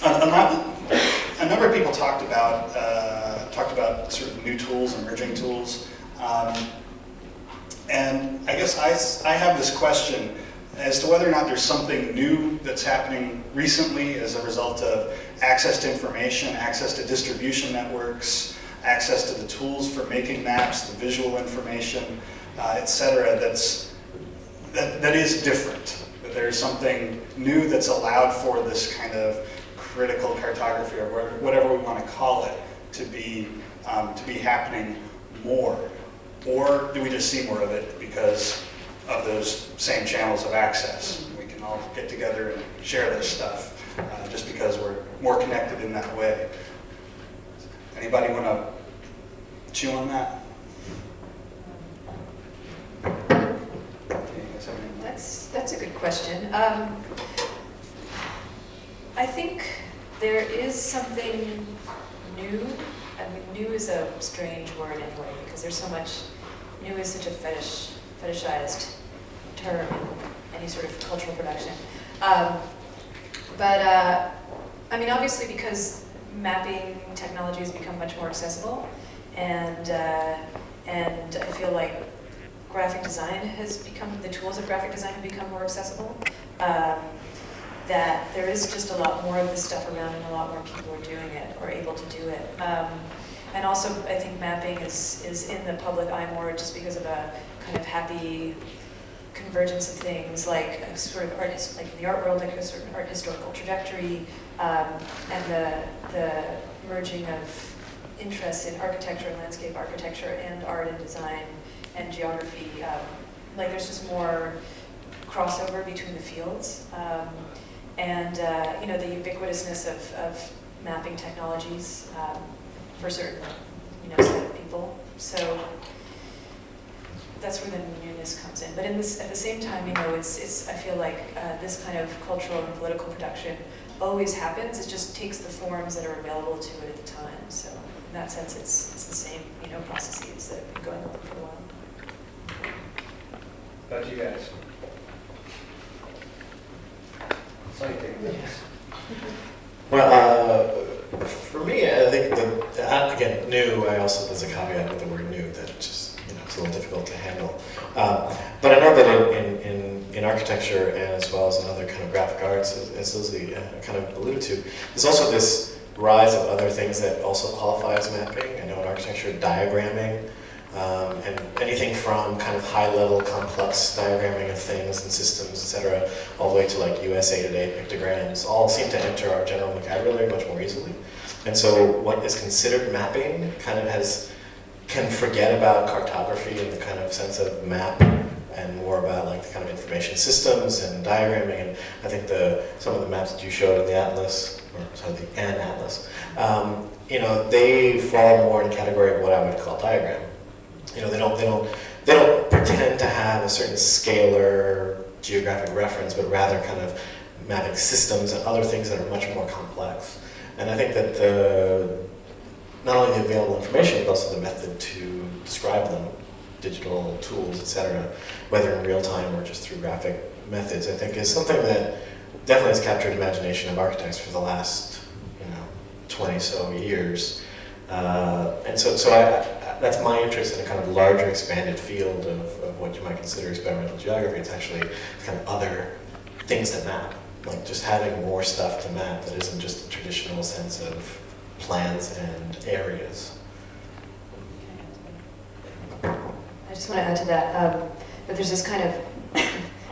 A number of people talked about sort of new tools, emerging tools, and I guess I have this question as to whether or not there's something new that's happening recently as a result of access to information, access to distribution networks, access to the tools for making maps, the visual information, etc. That is different. That there's something new that's allowed for this kind of critical cartography, or whatever we want to call it, to be happening more, or do we just see more of it because of those same channels of access? We can all get together and share this stuff just because we're more connected in that way. Anybody want to chew on that? That's a good question. I think there is something new. I mean, new is a strange word anyway, because there's so much, new is such a fetishized term in any sort of cultural production. I mean, obviously because mapping technology has become much more accessible, and I feel like graphic design has become, the tools of graphic design have become more accessible. That there is just a lot more of this stuff around, and a lot more people are doing it, or able to do it. And also, I think mapping is in the public eye more just because of a kind of happy convergence of things, like a sort of art, like in the art world, like a certain art historical trajectory, and the merging of interests in architecture and landscape architecture, and art and design and geography. Like there's just more crossover between the fields. You know, the ubiquitousness of mapping technologies for certain, you know, set of people. So that's where the newness comes in. But at the same time, you know, it's I feel like this kind of cultural and political production always happens. It just takes the forms that are available to it at the time. So in that sense, it's the same, you know, processes that have been going on for a while. How about you guys? Well, for me, I think again, new. I also, there's a caveat with the word new that just, you know, it's a little difficult to handle. But I know that in architecture, and as well as in other kind of graphic arts, as Lizzie kind of alluded to, there's also this rise of other things that also qualify as mapping. I know in architecture, diagramming. And anything from kind of high-level complex diagramming of things and systems, etc., all the way to like USA Today pictograms, all seem to enter our general vocabulary much more easily. And so what is considered mapping kind of can forget about cartography in the kind of sense of map, and more about like the kind of information systems and diagramming. And I think some of the maps that you showed in the atlas, or sorry, the atlas, you know, they fall more in the category of what I would call diagram. You know, they don't pretend to have a certain scalar geographic reference, but rather kind of mapping systems and other things that are much more complex. And I think that not only the available information, but also the method to describe them, digital tools, etc., whether in real time or just through graphic methods, I think is something that definitely has captured imagination of architects for the last, you know, 20 so years. And so that's my interest in a kind of larger, expanded field of what you might consider experimental geography. It's actually kind of other things to map, like just having more stuff to map that isn't just the traditional sense of plans and areas. I just want to add to that, that there's this kind of,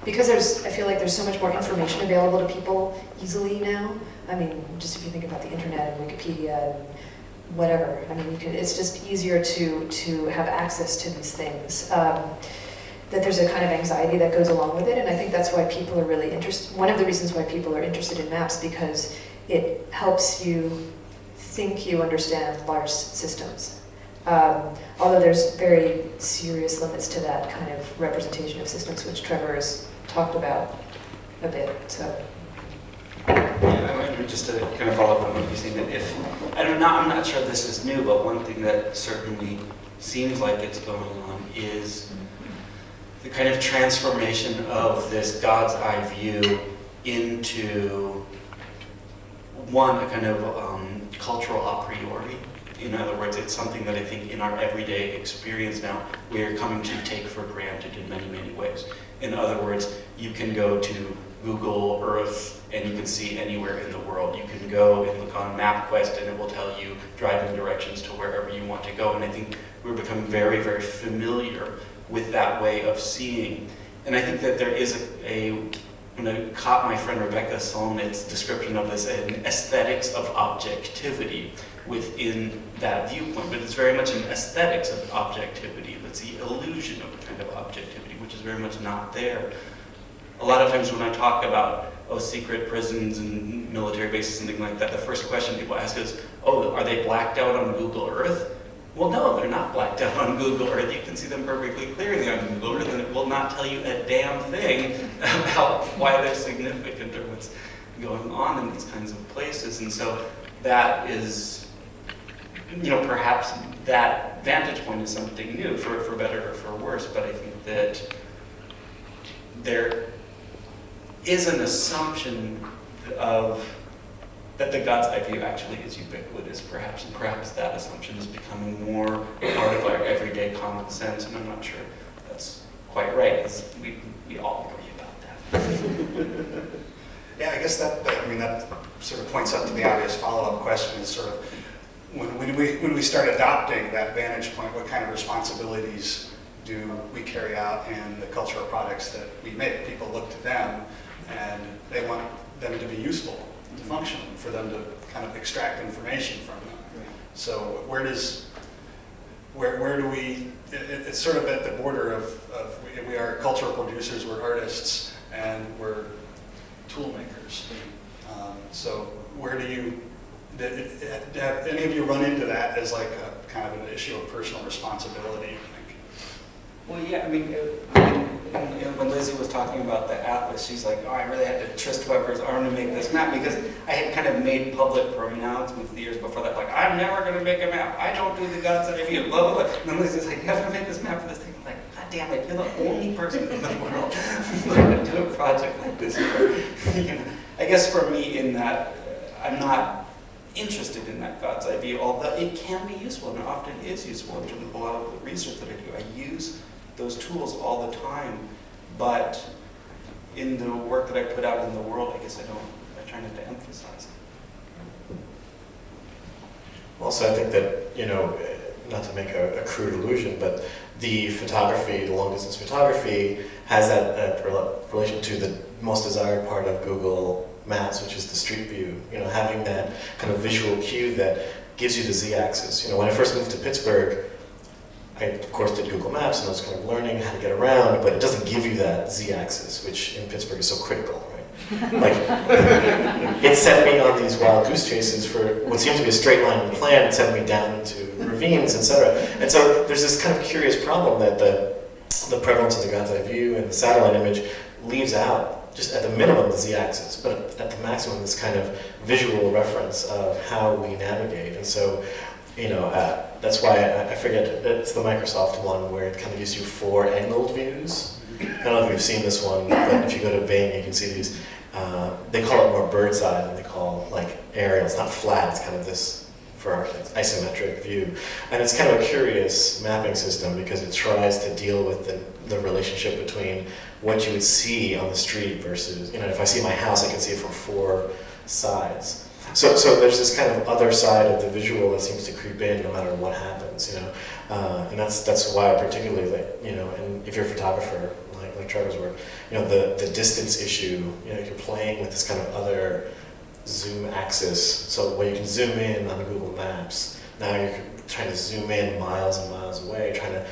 because I feel like there's so much more information available to people easily now. I mean, just if you think about the internet and Wikipedia and whatever. I mean, it's just easier to have access to these things. That there's a kind of anxiety that goes along with it, and I think that's why people are really interested. One of the reasons why people are interested in maps, because it helps you think you understand large systems. Although there's very serious limits to that kind of representation of systems, which Trevor has talked about a bit. So. Yeah, just to kind of follow up on what you're saying, that I'm not sure this is new, but one thing that certainly seems like it's going on is the kind of transformation of this God's eye view into one, a kind of cultural a priori. In other words, it's something that I think in our everyday experience now, we're coming to take for granted in many, many ways. In other words, you can go to Google Earth and you can see anywhere in the world. You can go and look on MapQuest and it will tell you driving directions to wherever you want to go. And I think we're becoming very, very familiar with that way of seeing. And I think that there is when I caught my friend Rebecca Solnit's description of this, an aesthetics of objectivity within that viewpoint, but it's very much an aesthetics of objectivity. That's the illusion of a kind of objectivity, which is very much not there. A lot of times when I talk about, secret prisons and military bases and things like that, the first question people ask is, are they blacked out on Google Earth? Well, no, they're not blacked out on Google Earth. You can see them perfectly clearly on Google Earth, and it will not tell you a damn thing about why they're significant or what's going on in these kinds of places. And so that is, perhaps that vantage point is something new, for better or for worse, but I think that there is an assumption that the God's eye view actually is ubiquitous, perhaps, and perhaps that assumption is becoming more part of our everyday common sense, and I'm not sure that's quite right, because we all agree about that. Yeah, I guess that sort of points up to the obvious follow-up question is sort of, when we start adopting that vantage point, what kind of responsibilities do we carry out in the cultural products that we make? People look to them, and they want them to be useful, to function, for them to kind of extract information from them. Right. So where do we, it's sort of at the border of we are cultural producers, we're artists, and we're tool makers. So where do you, have any of you run into that as like a kind of an issue of personal responsibility, you think? Well, yeah, I mean, when Lizzie was talking about the atlas, she's like, I really had to twist Weber's arm to make this map, because I had kind of made public pronouncements the years before that, like, I'm never going to make a map. I don't do the God's eye view, blah, blah, blah. And then Lizzie's like, you have to make this map for this thing. I'm like, God damn it, you're the only person in the world who's going to do a project like this. I guess for me in that, I'm not interested in that God's eye view, although it can be useful, and it often is useful in terms of a lot of the research that I do. I use those tools all the time, but in the work that I put out in the world, I guess I try not to emphasize it. Also, I think that, not to make a crude allusion, but the photography, the long distance photography, has that relation to the most desired part of Google Maps, which is the street view. Having that kind of visual cue that gives you the z-axis. When I first moved to Pittsburgh, I, of course, did Google Maps, and I was kind of learning how to get around, but it doesn't give you that z-axis, which in Pittsburgh is so critical, right? Like, it sent me on these wild goose chases for what seemed to be a straight line plan. It sent me down into ravines, etc. And so there's this kind of curious problem that the prevalence of the God's eye view and the satellite image leaves out, just at the minimum, the z-axis, but at the maximum, this kind of visual reference of how we navigate. And so, that's why I forget, it's the Microsoft one where it kind of gives you 4 angled views. I don't know if you've seen this one, but if you go to Bing, you can see these. They call it more bird's eye than they call like aerial. It's not flat, it's kind of this, for architects, isometric view. And it's kind of a curious mapping system because it tries to deal with the relationship between what you would see on the street versus, if I see my house, I can see it from 4 sides. So there's this kind of other side of the visual that seems to creep in no matter what happens, and that's why I particularly like, and if you're a photographer like Trevor's work, the distance issue, you're playing with this kind of other zoom axis. So when you can zoom in on Google Maps, now you're trying to zoom in miles and miles away, trying to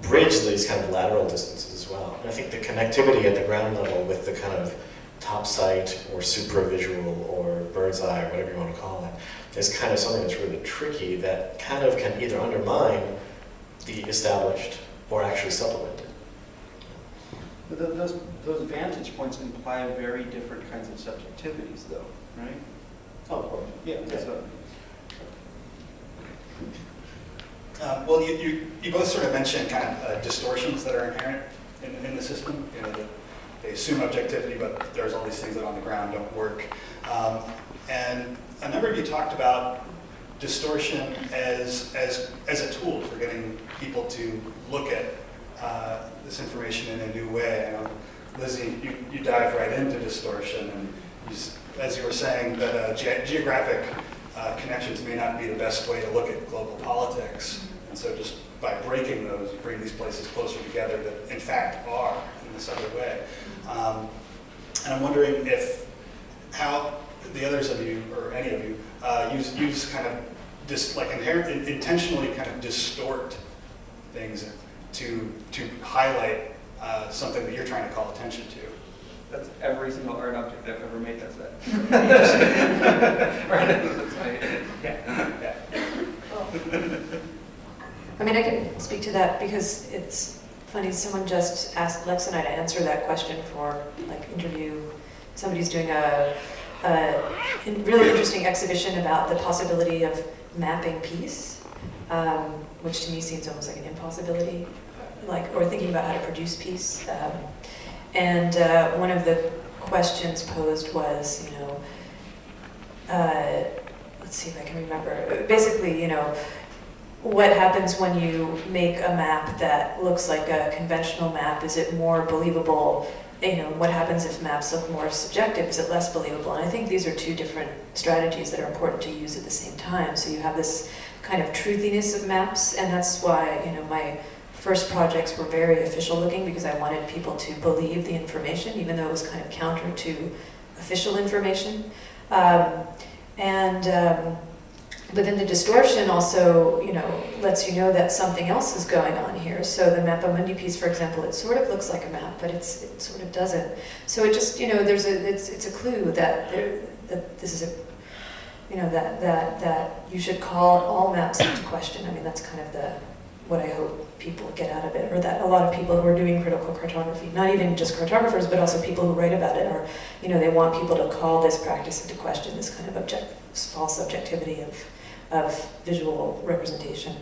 bridge these kind of lateral distances as well. And I think the connectivity at the ground level with the kind of top sight or supervisual or bird's eye or whatever you want to call it is kind of something that's really tricky that kind of can either undermine the established or actually supplement it. But those vantage points imply very different kinds of subjectivities though, right? Oh, of course. Yeah. So. Well, you both sort of mentioned kind of distortions that are inherent in the system. They assume objectivity, but there's all these things that on the ground don't work. And a number of you talked about distortion as a tool for getting people to look at this information in a new way. I know, Lizzie, you dive right into distortion, and as you were saying, that geographic connections may not be the best way to look at global politics. And so just by breaking those, you bring these places closer together that in fact are in this other way. And I'm wondering how the others of you, or any of you, use kind of intentionally kind of distort things to highlight something that you're trying to call attention to. That's every single art object I've ever made does that. Right? That's my, yeah. I mean, I can speak to that because it's funny, someone just asked Lex and I to answer that question for interview. Somebody's doing a really interesting exhibition about the possibility of mapping peace, which to me seems almost like an impossibility, or thinking about how to produce peace. And one of the questions posed was, let's see if I can remember. Basically, what happens when you make a map that looks like a conventional map? Is it more believable? What happens if maps look more subjective? Is it less believable? And I think these are two different strategies that are important to use at the same time. So you have this kind of truthiness of maps, and that's why, my first projects were very official looking, because I wanted people to believe the information, even though it was kind of counter to official information. But then the distortion also, lets you know that something else is going on here. So the Mappamundi piece, for example, it sort of looks like a map, but it sort of doesn't. So it just, it's a clue that this is that you should call all maps into question. I mean, that's kind of what I hope people get out of it, or that a lot of people who are doing critical cartography, not even just cartographers, but also people who write about it, are, they want people to call this practice into question, this kind of false objectivity of visual representation.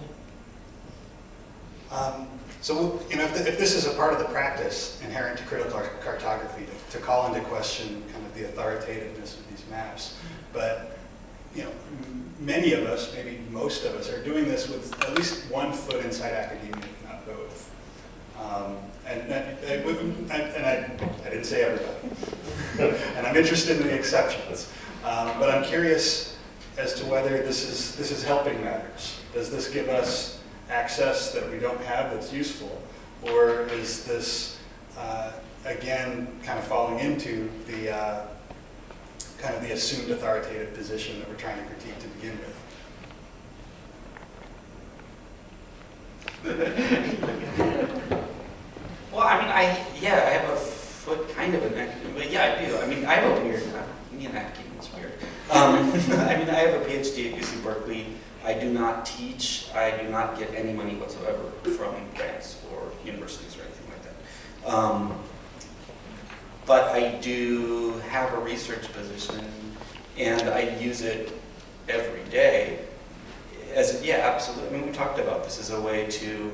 So, if this is a part of the practice inherent to critical cartography, to call into question kind of the authoritativeness of these maps, but many of us, maybe most of us, are doing this with at least one foot inside academia, if not both. I didn't say everybody, and I'm interested in the exceptions. But I'm curious as to whether this is helping matters. Does this give us access that we don't have that's useful, or is this again kind of falling into the kind of the assumed authoritative position that we're trying to critique to begin with? Well, I mean, I have a foot kind of in academia, but yeah, I do. I mean, I have a weird, me and academia is weird. I mean, I have a PhD at UC Berkeley. I do not teach. I do not get any money whatsoever from grants or universities or anything like that. But I do have a research position, and I use it every day. Absolutely. I mean, we talked about this as a way to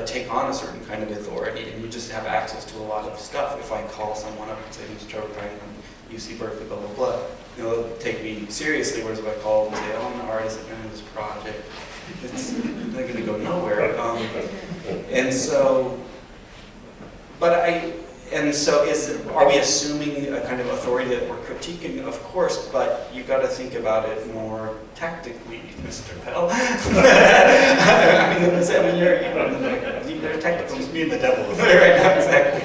take on a certain kind of authority, and you just have access to a lot of stuff. If I call someone up and say, Mr. Trevor Frank from UC Berkeley, blah, blah, blah, they'll take me seriously, whereas if I call them and say, I'm an artist, I'm doing this project, they're going to go nowhere. Are we assuming a kind of authority that we're critiquing? Of course, but you got to think about it more tactically, Mr. Pell. You're technical. Just being the devil. Right now, exactly.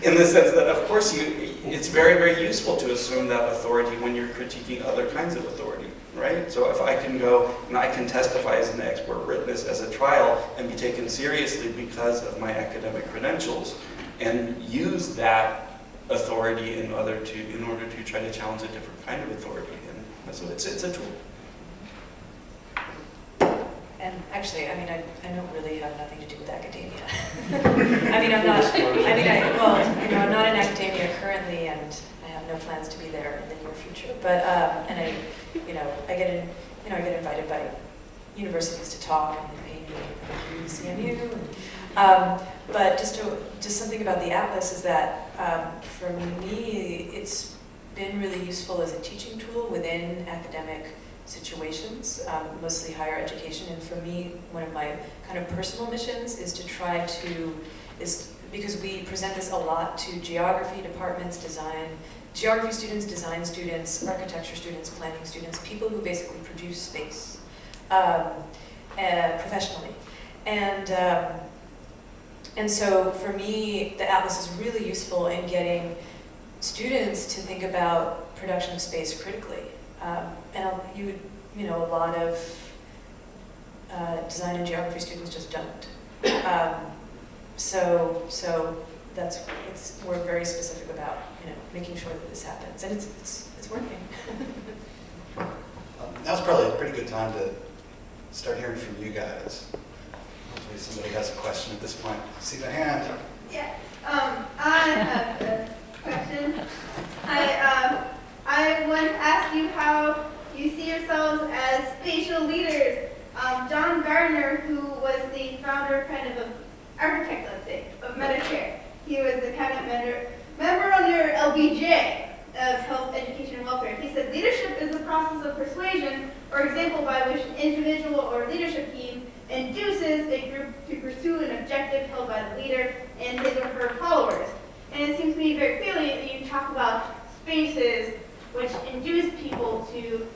In the sense that, of course, it's very, very useful to assume that authority when you're critiquing other kinds of authority, right? So if I can go and I can testify as an expert witness as a trial and be taken seriously because of my academic credentials, and use that authority in order to try to challenge a different kind of authority, and so it's a tool. And actually, I mean, I don't really have nothing to do with academia. I mean, I'm not in academia currently, and I have no plans to be there in the near future. But I get invited by universities to talk and pay me to CMU. But just something about the atlas is that for me, been really useful as a teaching tool within academic situations, mostly higher education. And for me, one of my kind of personal missions is to try to, because we present this a lot to geography departments, geography students, design students, architecture students, planning students, people who basically produce space professionally. And so for me, the atlas is really useful in getting students to think about production of space critically. And a lot of design and geography students just don't. So we're very specific about making sure that this happens, and it's working. Now's probably a pretty good time to start hearing from you guys. Hopefully somebody has a question at this point. See the hand. Yeah. I have a question. I want to ask you how you see yourselves as spatial leaders. John Gardner, who was the founder, kind of architect, let's say, of Medicare. He was the cabinet member under LBJ of Health, Education, and Welfare. He said, leadership is the process of persuasion or example by which an individual or leadership team induces a group to pursue an objective held by the leader and his or her followers. And it seems to me very salient that you talk about spaces which induce people to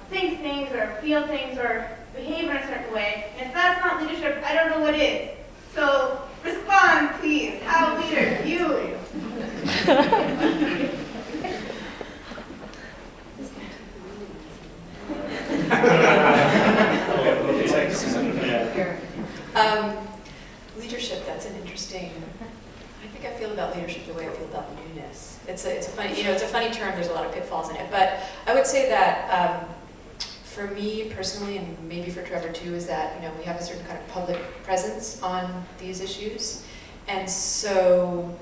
think things or feel things or behave in a certain way. And if that's not leadership, I don't know what is. So respond, please. How leader you? Leadership, that's an interesting, I think I feel about leadership the way I feel about newness. It's a funny, it's a funny term, there's a lot of pitfalls in it, but I would say that for me personally, and maybe for Trevor too, is that we have a certain kind of public presence on these issues, and so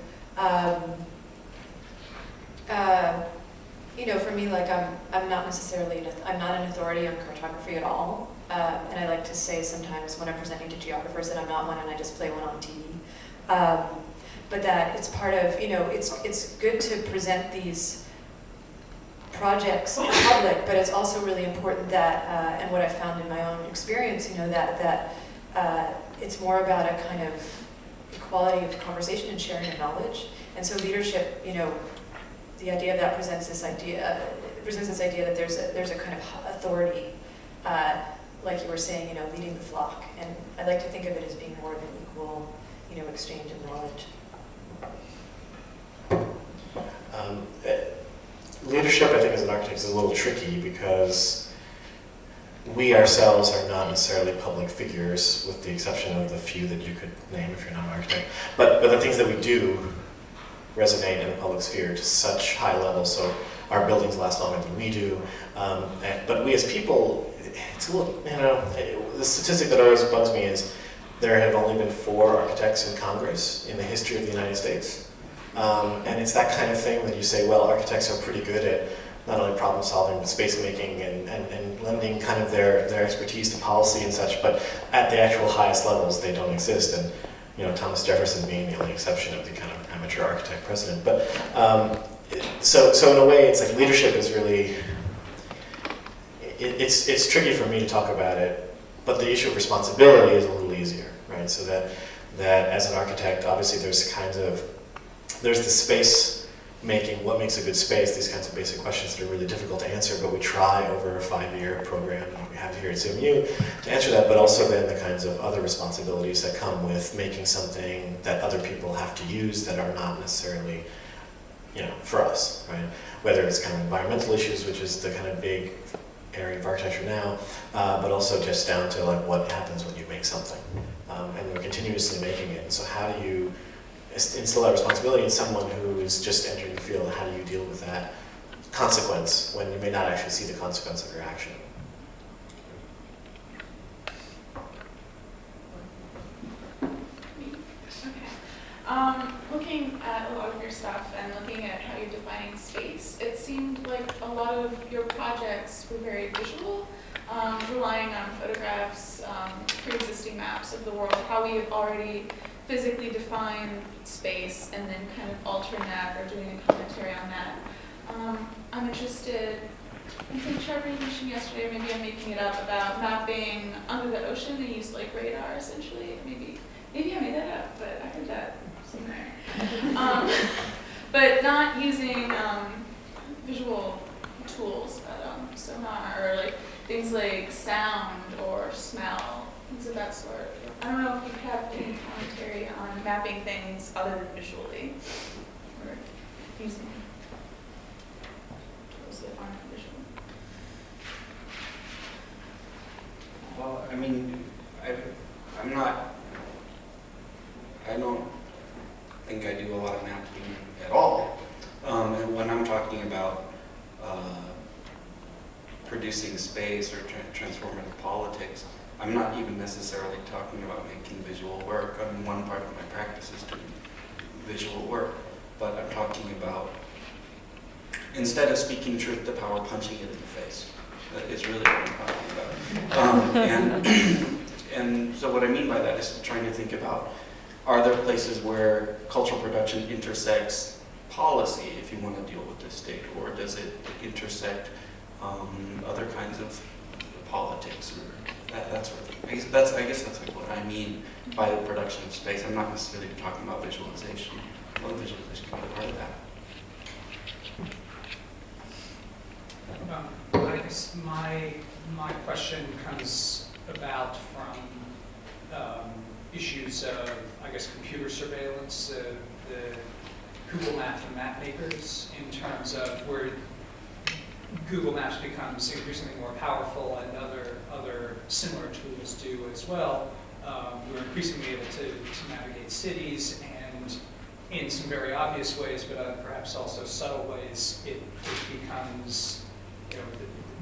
for me, like I'm not necessarily I'm not an authority on cartography at all, and I like to say sometimes when I'm presenting to geographers that I'm not one and I just play one on TV, but that it's part of it's good to present these projects in public, but it's also really important that and what I've found in my own experience, that it's more about a kind of equality of conversation and sharing of knowledge, and so leadership, the idea of that presents this idea that there's a kind of authority, like you were saying, leading the flock, and I like to think of it as being more of an equal, exchange of knowledge. Leadership, I think, as an architect is a little tricky because we ourselves are not necessarily public figures, with the exception of the few that you could name if you're not an architect. But the things that we do resonate in the public sphere to such high levels, so our buildings last longer than we do. But we as people, it's a little, the statistic that always bugs me is there have only been 4 architects in Congress in the history of the United States. And it's that kind of thing that you say, well, architects are pretty good at not only problem solving, but space making and lending kind of their expertise to policy and such, but at the actual highest levels, they don't exist. And Thomas Jefferson being the only exception of the kind of amateur architect president. But so in a way, it's like leadership is really, it's tricky for me to talk about it, but the issue of responsibility is a little easier, right? So that as an architect, obviously there's the space making, what makes a good space, these kinds of basic questions that are really difficult to answer, but we try over a 5-year program that we have here at CMU to answer that, but also then the kinds of other responsibilities that come with making something that other people have to use that are not necessarily, for us, right? Whether it's kind of environmental issues, which is the kind of big area of architecture now, but also just down to like what happens when you make something. And we're continuously making it, and so how do you instill that responsibility in someone who is just entering the field? How do you deal with that consequence when you may not actually see the consequence of your action? Okay. Looking at a lot of your stuff and looking at how you're defining space, it seemed like a lot of your projects were very visual, relying on photographs, pre-existing maps of the world, how we have already physically define space and then kind of altering that or doing a commentary on that. I'm interested, I think Trevor you mentioned yesterday, maybe I'm making it up, about mapping under the ocean. They use like radar essentially. Maybe I made that up, but I heard that somewhere. But not using visual tools, but sonar or like things like sound or smell, things of that sort. I don't know if you have any commentary on mapping things other than visually, or using tools that aren't visual. Well, I mean, I don't think I do a lot of mapping at all. And when I'm talking about producing space or transformative politics, I'm not even necessarily talking about making visual work. I mean, one part of my practice is doing visual work, but I'm talking about, instead of speaking truth to power, punching it in the face. That is really what I'm talking about. And so what I mean by that is trying to think about, are there places where cultural production intersects policy, if you want to deal with the state, or does it intersect other kinds of politics, or that sort of thing? I guess that's like what I mean by the production of space. I'm not necessarily talking about visualization. Well, visualization can be a part of that. I guess my question comes about from issues of, I guess, computer surveillance, the Google Maps and map makers, in terms of where Google Maps becomes increasingly more powerful and other similar tools do as well. We're increasingly able to navigate cities, and in some very obvious ways, but perhaps also subtle ways, it becomes,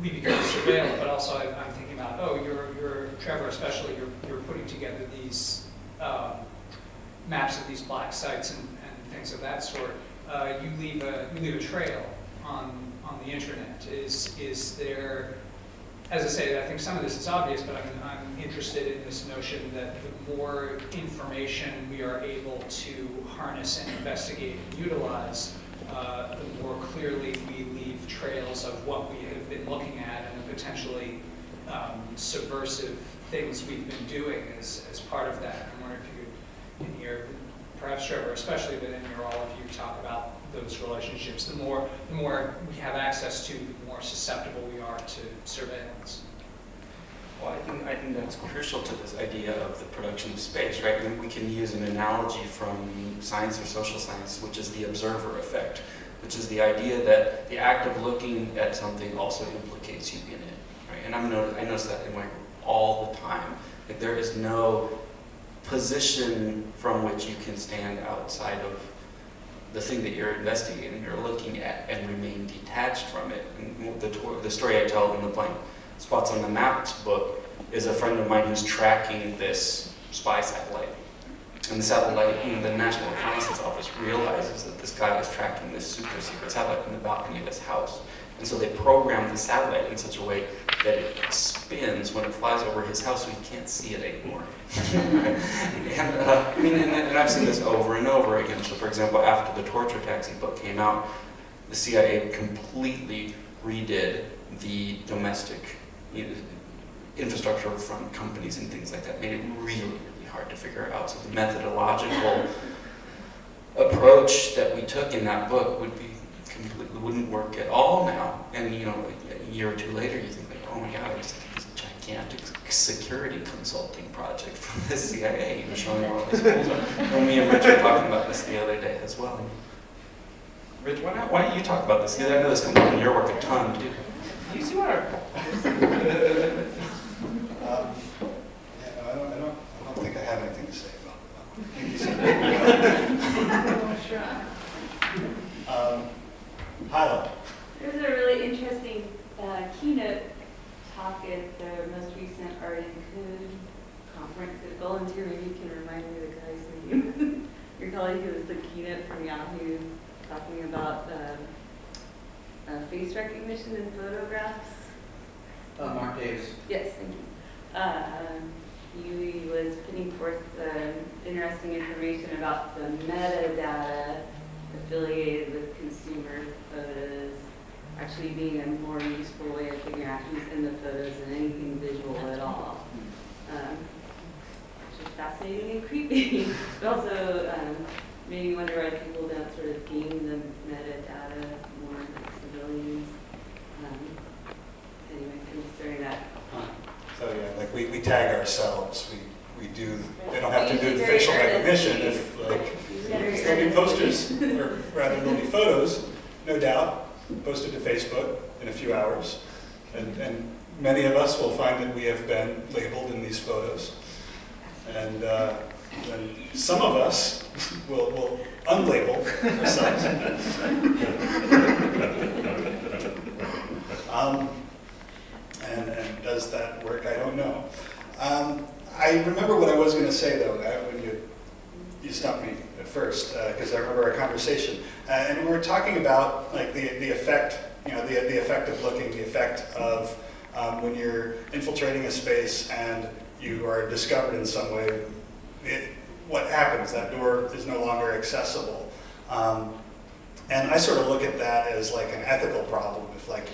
we become surveilled. But also I'm thinking about, you're Trevor, especially, you're putting together these maps of these black sites and things of that sort. You leave a trail on the internet. Is there, as I say, I think some of this is obvious, but I'm interested in this notion that the more information we are able to harness and investigate and utilize, the more clearly we leave trails of what we have been looking at and the potentially subversive things we've been doing as part of that. I wonder if you could, in here, perhaps Trevor especially, but in here all of you talk about those relationships. The more we have access to, the more susceptible we are to surveillance. Well, I think that's crucial to this idea of the production of space, right? And we can use an analogy from science or social science, which is the observer effect, which is the idea that the act of looking at something also implicates you in it, right? And I notice that in my group all the time. Like, there is no position from which you can stand outside of the thing that you're investigating, you're looking at, and remain detached from it. And the story I tell in the blank spots on the maps book is a friend of mine who's tracking this spy satellite. And the satellite, the National Reconnaissance Office realizes that this guy is tracking this super secret satellite in the balcony of his house. And so they program the satellite in such a way that it spins when it flies over his house, so he can't see it anymore. And I've seen this over and over again. So, for example, after the Torture Taxi book came out, the CIA completely redid the domestic infrastructure from companies and things like that. Made it really, really hard to figure out. So the methodological approach that we took in that book wouldn't work at all now. And a year or two later, you think like, oh my God, it's like this gigantic security consulting project from the CIA, showing all these schools. And me and Rich were talking about this the other day as well. Rich, why don't you talk about this? I know this comes up in your work a ton too. You see what our I don't think I have anything to say about that. Hyla. There was a really interesting keynote talk at the most recent Art and Code conference at Volunteer. Maybe you can remind me of the guy's name. Your colleague who was the keynote from Yahoo, talking about face recognition in photographs. Mark Davis. Yes, thank you. He was putting forth interesting information about the metadata affiliated with consumer photos actually being a more useful way of figuring out who's in the photos than anything visual at all. Which is fascinating and creepy, but also maybe wonder why people don't sort of deem the metadata more like civilians. Anyway, I'm just throwing that. So yeah, like we tag ourselves, we do, they don't have to do the Very facial earnest. recognition if like, there'll be posters, or rather there'll be photos, no doubt, posted to Facebook in a few hours. And many of us will find that we have been labeled in these photos. And then some of us will unlabel ourselves. And does that work? I don't know. I remember what I was going to say though, when you stumped me at first, because I remember our conversation, and we were talking about like the effect, the effect of looking, the effect of when you're infiltrating a space and you are discovered in some way. What happens? That door is no longer accessible, and I sort of look at that as like an ethical problem. If like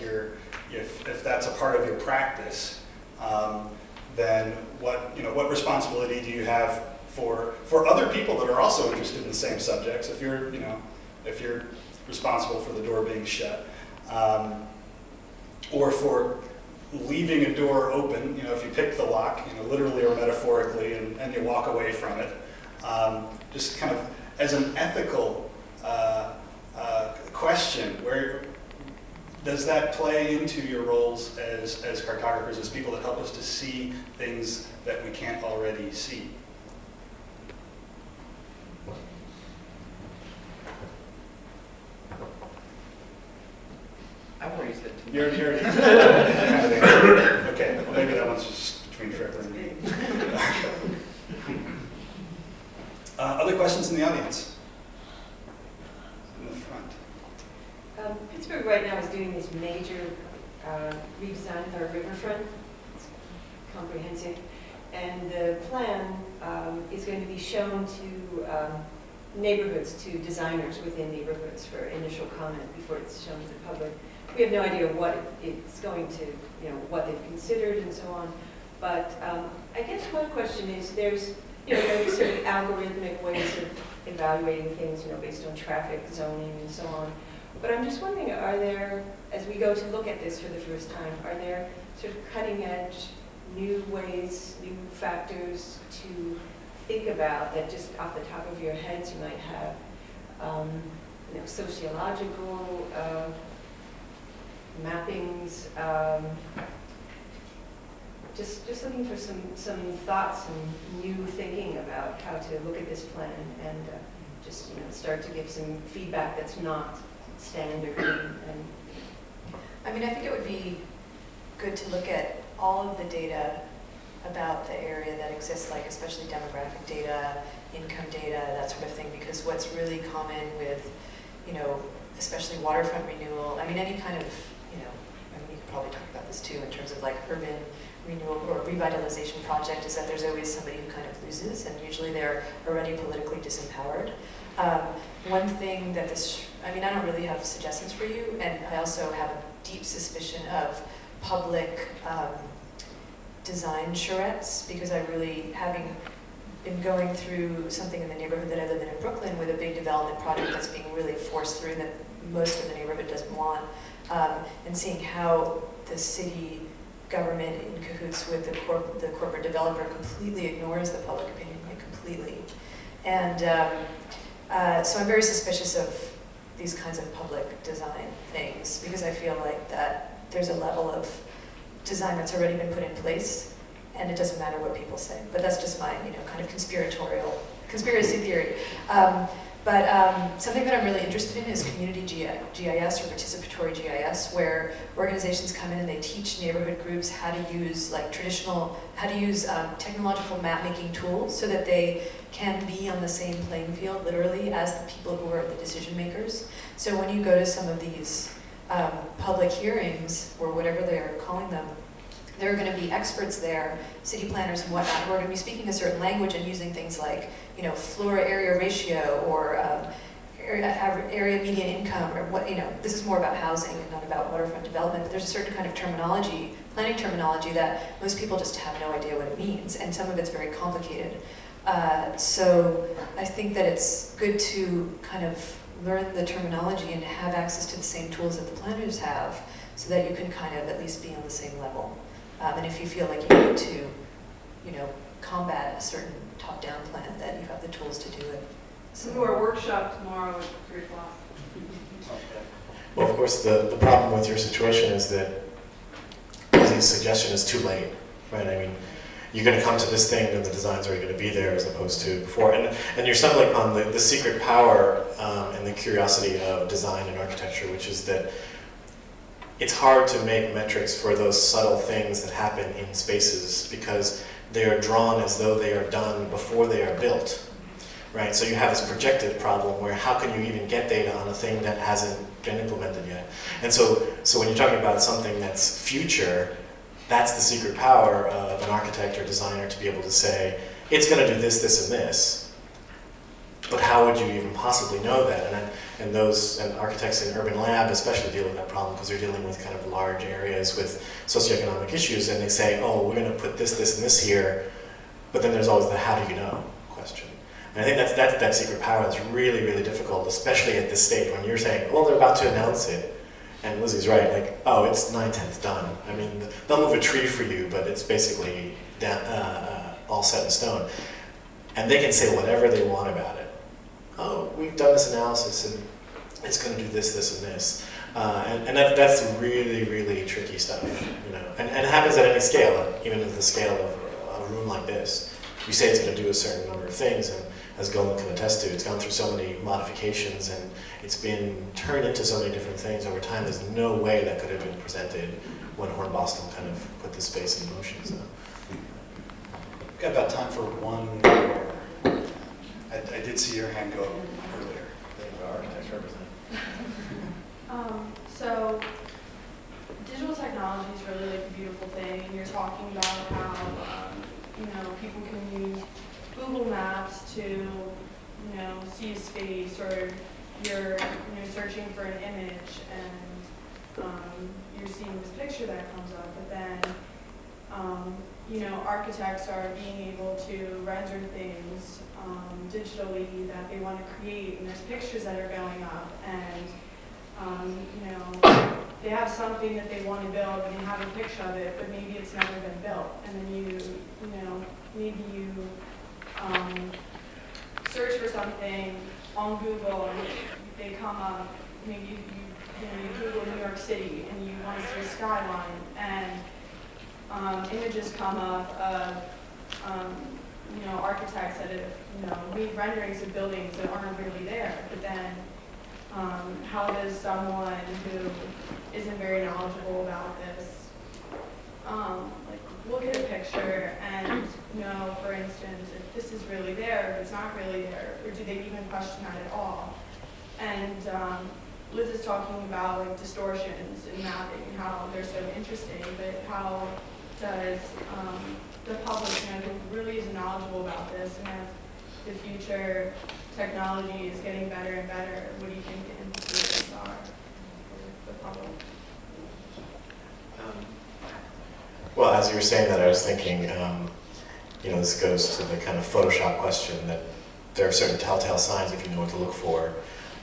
if that's a part of your practice, then what responsibility do you have for other people that are also interested in the same subjects? If you're responsible for the door being shut, or for leaving a door open, if you pick the lock, literally or metaphorically, and you walk away from it, just kind of as an ethical question, where does that play into your roles as cartographers, as people that help us to see things that we can't already see? I've already said two. You're okay, well maybe that one's just between Trevor and me. Other questions in the audience? In the front. Pittsburgh right now is doing this major redesign of our riverfront. It's comprehensive. And the plan is going to be shown to neighborhoods, to designers within neighborhoods for initial comment before it's shown to the public. We have no idea what it's going to, what they've considered and so on. But I guess one question is, there's sort of algorithmic ways of evaluating things, based on traffic, zoning, and so on. But I'm just wondering, are there, as we go to look at this for the first time, are there sort of cutting edge, new ways, new factors to think about that just off the top of your heads you might have, sociological mappings, just looking for some thoughts and new thinking about how to look at this plan and just start to give some feedback that's not standard. And I mean, I think it would be good to look at all of the data about the area that exists, like especially demographic data, income data, that sort of thing, because what's really common with, especially waterfront renewal, I mean, any kind of, we could probably talk about this too in terms of like urban renewal or revitalization project, is that there's always somebody who kind of loses, and usually they're already politically disempowered. One thing that I don't really have suggestions for you, and I also have a deep suspicion of public design charrettes, because I really, having been going through something in the neighborhood that I live in Brooklyn with a big development project that's being really forced through that most of the neighborhood doesn't want, and seeing how the city government in cahoots with the corporate developer completely ignores the public opinion, like completely. And so I'm very suspicious of these kinds of public design things, because I feel like that there's a level of design that's already been put in place, and it doesn't matter what people say. But that's just my, kind of conspiracy theory. But something that I'm really interested in is community GIS or participatory GIS, where organizations come in and they teach neighborhood groups how to use technological map-making tools so that they can be on the same playing field, literally, as the people who are the decision makers. So when you go to some of these public hearings, or whatever they're calling them, there are going to be experts there, city planners and whatnot, who are going to be speaking a certain language and using things like, floor area ratio, or area median income, or what, this is more about housing and not about waterfront development, but there's a certain kind of terminology, planning terminology, that most people just have no idea what it means, and some of it's very complicated. So I think that it's good to kind of learn the terminology and have access to the same tools that the planners have, so that you can kind of at least be on the same level. And if you feel like you need to, combat a certain top-down plan, that you have the tools to do it. So do our workshop tomorrow at 3 o'clock. Well, of course, the problem with your situation is that Lizzie's suggestion is too late, right? I mean, you're going to come to this thing and the design's already going to be there as opposed to before. And you're stumbling upon the secret power and the curiosity of design and architecture, which is that it's hard to make metrics for those subtle things that happen in spaces because they are drawn as though they are done before they are built, right? So you have this projective problem where how can you even get data on a thing that hasn't been implemented yet? And so when you're talking about something that's future, that's the secret power of an architect or designer to be able to say, it's going to do this, this, and this. But how would you even possibly know that? And architects in urban lab especially deal with that problem because they're dealing with kind of large areas with socioeconomic issues, and they say, oh, we're going to put this, this, and this here, but then there's always the how do you know question. And I think that's that secret power that's really, really difficult, especially at this stage when you're saying, well, they're about to announce it. And Lizzie's right, like, oh, it's 9/10 done. I mean, they'll move a tree for you, but it's basically all set in stone. And they can say whatever they want about it. Oh, we've done this analysis, and it's going to do this, this, and this. And that's really, really tricky stuff, And it happens at any scale, even at the scale of a room like this. You say it's going to do a certain number of things, and as Golan can attest to, it's gone through so many modifications, and it's been turned into so many different things over time. There's no way that could have been presented when Hornbostel kind of put this space in motion. So. We've got about time for one more. I did see your hand go up earlier. Architects represent. So digital technology is really like a beautiful thing. You're talking about how people can use Google Maps to see a space, or you're searching for an image and you're seeing this picture that comes up, but then architects are being able to render things digitally that they want to create, and there's pictures that are going up, and they have something that they want to build and they have a picture of it, but maybe it's never been built, and then maybe you search for something on Google and they come up, maybe you Google New York City and you want to see a skyline, and images come up of architects that have made renderings of buildings that aren't really there, but then how does someone who isn't very knowledgeable about this look at a picture and know, for instance, if this is really there, if it's not really there, or do they even question that at all? And Liz is talking about distortions in mapping and how they're so interesting, but how does the public, who really is knowledgeable about this, and as the future technology is getting better and better, what do you think the implications are for the public? Well, as you were saying that, I was thinking, this goes to the kind of Photoshop question that there are certain telltale signs if you know what to look for,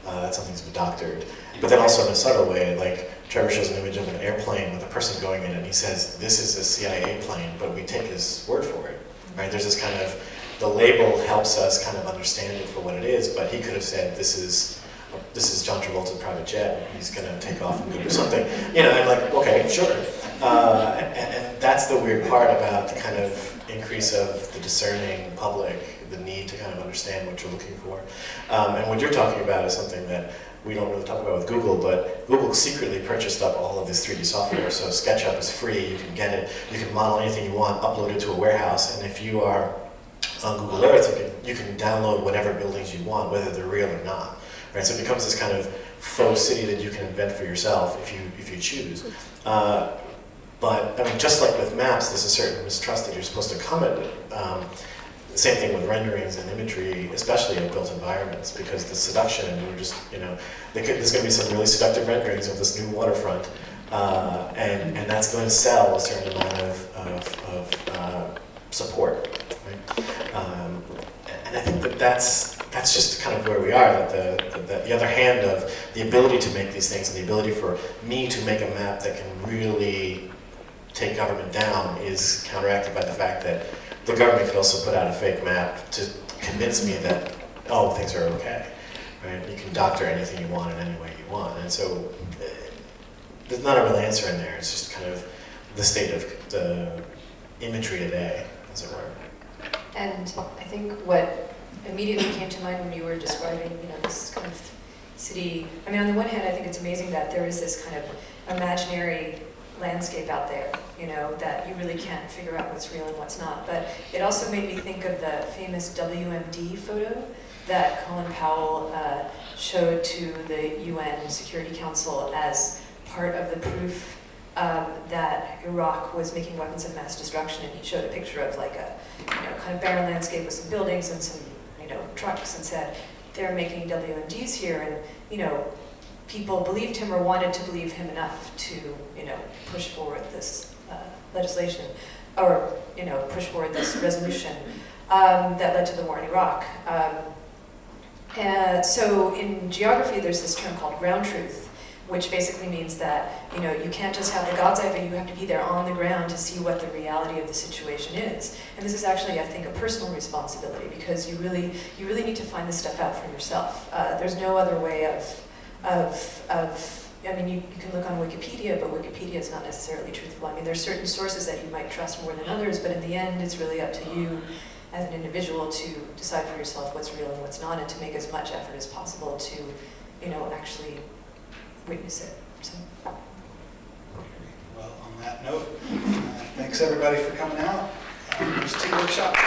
that something's been doctored. But then also in a subtle way, like Trevor shows an image of an airplane with a person going in and he says, this is a CIA plane, but we take his word for it, right? There's this kind of, the label helps us kind of understand it for what it is, but he could have said, this is John Travolta's private jet, he's going to take off and go do something. And like, okay, sure. And that's the weird part about the kind of increase of the discerning public, the need to kind of understand what you're looking for. And what you're talking about is something that we don't really talk about with Google, but Google secretly purchased up all of this 3D software. So SketchUp is free, you can get it, you can model anything you want, upload it to a warehouse, and if you are on Google Earth, you can download whatever buildings you want, whether they're real or not. Right? So it becomes this kind of faux city that you can invent for yourself if you choose. But I mean, just like with maps, there's a certain mistrust that you're supposed to come at it. same thing with renderings and imagery, especially in built environments, because the seduction, we're just, there's going to be some really seductive renderings of this new waterfront, and that's going to sell a certain amount of support, right? And I think that's just kind of where we are, that the other hand of the ability to make these things and the ability for me to make a map that can really take government down is counteracted by the fact that the government could also put out a fake map to convince me that, oh, things are okay, right? You can doctor anything you want in any way you want. And so there's not a real answer in there. It's just kind of the state of the imagery today, as it were. And I think what immediately came to mind when you were describing, this kind of city, I mean, on the one hand, I think it's amazing that there is this kind of imaginary landscape out there, that you really can't figure out what's real and what's not. But it also made me think of the famous WMD photo that Colin Powell showed to the UN Security Council as part of the proof that Iraq was making weapons of mass destruction, and he showed a picture of like a kind of barren landscape with some buildings and some trucks, and said they're making WMDs here, and people believed him or wanted to believe him enough to push forward this legislation, or push forward this resolution that led to the war in Iraq. So in geography, there's this term called ground truth, which basically means that you can't just have the God's eye, but you have to be there on the ground to see what the reality of the situation is. And this is actually, I think, a personal responsibility, because you really need to find this stuff out for yourself. There's no other way I mean, you can look on Wikipedia, but Wikipedia is not necessarily truthful. I mean, there's certain sources that you might trust more than others, but in the end, it's really up to you as an individual to decide for yourself what's real and what's not, and to make as much effort as possible to, actually witness it. So. Well, on that note, thanks everybody for coming out. There's 2 workshops.